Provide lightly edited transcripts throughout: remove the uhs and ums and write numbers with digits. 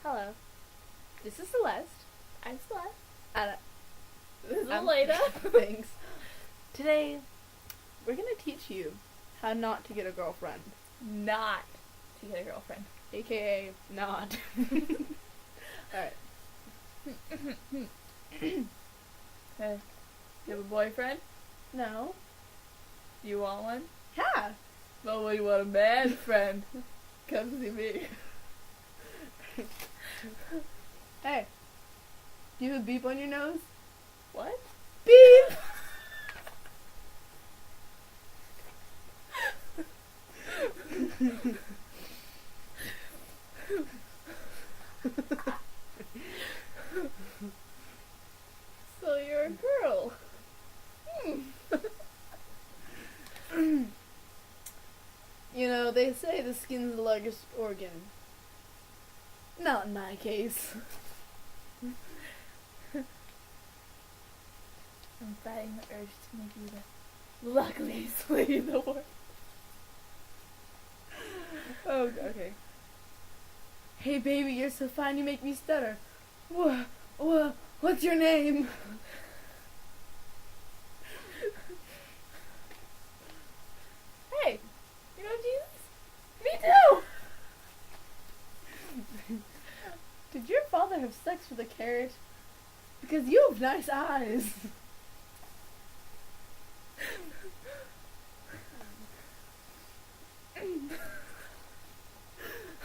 Hello. This is Celeste. I'm Celeste. And This is I'm- Elena. thanks. Today, we're gonna teach you how not to get a girlfriend. Not to get a girlfriend. AKA not. Alright. Hey, you have a boyfriend? No. You want one? Yeah. Well, what do you want, a man friend? Come see me. Hey. Do you have a beep on your nose? What? Beep! So you're a girl. You know, they say the skin's the largest organ. Not in my case. I'm fighting the urge to make you the luckiest lady in the world. Oh, okay. Hey baby, you're so fine, you make me stutter. What's your name? Hey, you know Jesus? Me too! Did your father have sex with a carrot? Because you have nice eyes.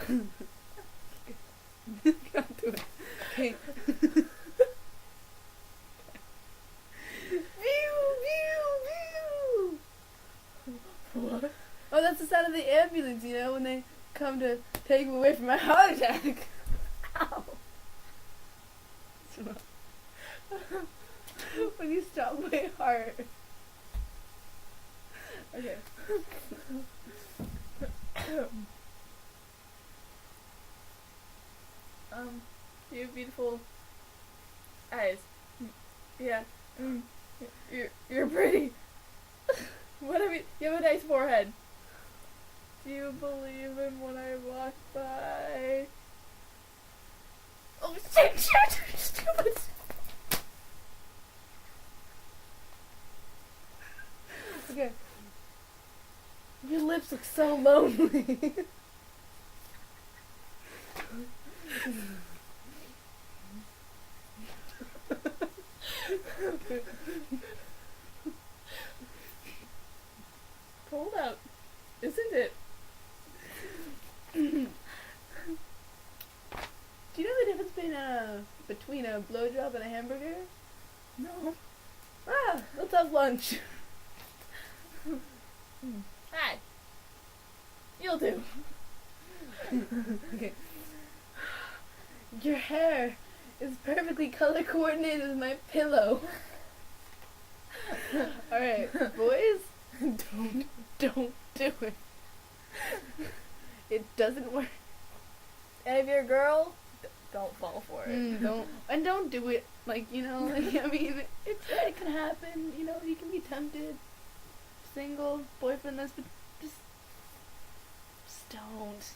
Can't do it. Okay. View. What? Oh, that's the sound of the ambulance, you know, when they come to take me away from my heart attack. Ow. When you stop my heart. Okay. You have beautiful eyes. Yeah. You're pretty. What have you have a nice forehead. Do you believe in when I walk by? Oh shit! Stupid. Okay. Your lips look so lonely. Cold out, isn't it? Do you know the difference between a blowjob and a hamburger? No. Let's have lunch. Hi. You'll do. Okay. Your hair is perfectly color coordinated with my pillow. Alright, boys, don't do it. It doesn't work. And if you're a girl, don't fall for it. Don't do it. Like, you know, like, I mean, it can happen. You know, you can be tempted. Single, boyfriend, just don't.